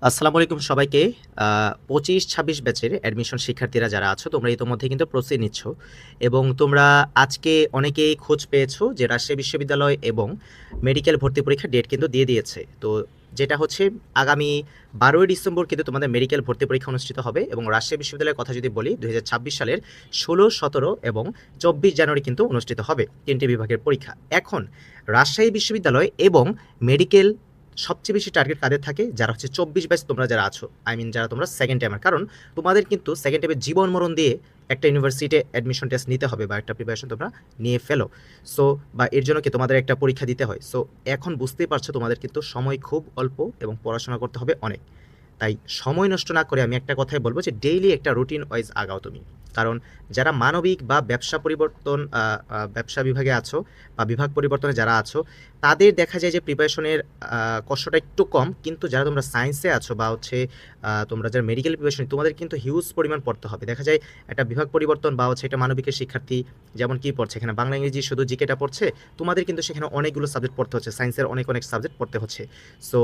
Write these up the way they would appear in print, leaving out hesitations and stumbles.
আসসালামু আলাইকুম সবাইকে। ২৫-২৬ ব্যাচের অ্যাডমিশন শিক্ষার্থীরা যারা আছো, তোমরা ইতোমধ্যে কিন্তু প্রস্তুতি নিচ্ছ এবং তোমরা আজকে অনেকেই খোঁজ পেয়েছো যে রাজশাহী বিশ্ববিদ্যালয় এবং মেডিকেল ভর্তি পরীক্ষার ডেট কিন্তু দিয়ে দিয়েছে। তো যেটা হচ্ছে আগামী ১২ই ডিসেম্বর কিন্তু তোমাদের মেডিকেল ভর্তি পরীক্ষা অনুষ্ঠিত হবে এবং রাজশাহী বিশ্ববিদ্যালয়ের কথা যদি বলি ২০২৬ সালের ১৬, ১৭ এবং ২৪ জানুয়ারি কিন্তু অনুষ্ঠিত হবে ৩টি বিভাগের পরীক্ষা। এখন রাজশাহী বিশ্ববিদ্যালয় এবং মেডিকেল সবচেয়ে বেশি টার্গেট কাদের থাকে? যারা হচ্ছে ২৪ ব্যাচ তোমরা যারা আছো। যারা তোমরা সেকেন্ড টাইমার। কারণ তোমাদের কিন্তু সেকেন্ড টাইমে জীবন মরণ দিয়ে একটা ইউনিভার্সিটিতে অ্যাডমিশন টেস্ট নিতে হবে বা একটা প্রিপারেশন তোমরা নিয়ে ফেলো। সো বা এর জন্য কি তোমাদের একটা পরীক্ষা দিতে হয়। সো এখন বুঝতেই পারছো তোমাদের কিন্তু সময় খুব অল্প এবং পড়াশোনা করতে হবে অনেক। তাই সময় নষ্ট না করে আমি একটা কথাই বলব যে ডেইলি একটা রুটিন ওয়াইজ আগাও তুমি। কারণ যারা মানবিক বা ব্যবসা বিভাগে আছো বা বিভাগ পরিবর্তনে যারা আছো, তাদের দেখা যায় যে প্রিপারেশনের কষ্টটা একটু কম। কিন্তু যারা তোমরা সায়েন্সে আছো বা হচ্ছে তোমরা যারা মেডিকেল প্রিপারেশন, তোমাদের কিন্তু হিউজ পরিমাণ পড়তে হবে। দেখা যায় একটা বিভাগ পরিবর্তন বা হচ্ছে একটা মানবিকের শিক্ষার্থী যেমন কি পড়ছে এখানে বাংলা ইংরেজি শুধু জিকেটা পড়ছে, তোমাদের কিন্তু সেখানে অনেকগুলো সাবজেক্ট পড়তে হচ্ছে, সায়েন্সের অনেক সাবজেক্ট পড়তে হচ্ছে। সো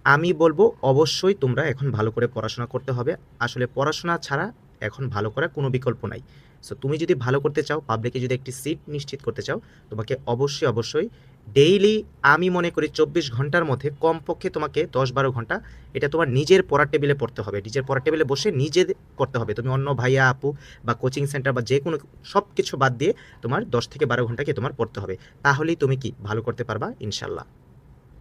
আমি বলবো অবশ্যই তোমরা এখন ভালো করে পড়াশোনা করতে হবে। আসলে পড়াশোনা ছাড়া এখন ভালো করার কোনো বিকল্প নাই। সো তুমি যদি ভালো করতে চাও, পাবলিকে যদি একটি সিট নিশ্চিত করতে চাও, তোমাকে অবশ্যই ডেইলি আমি মনে করি ২৪ ঘন্টার মধ্যে কমপক্ষে তোমাকে ১০-১২ ঘন্টা এটা তোমার নিজের পড়ার টেবিলে পড়তে হবে। নিজের পড়ার টেবিলে বসে নিজে পড়তে হবে। তুমি অন্য ভাইয়া, আপু বা কোচিং সেন্টার বা যেকোনো সব কিছু বাদ দিয়ে তোমার ১০ থেকে ১২ ঘন্টা কি তোমার পড়তে হবে। তাহলেই তুমি কি ভালো করতে পারবা ইনশাআল্লাহ।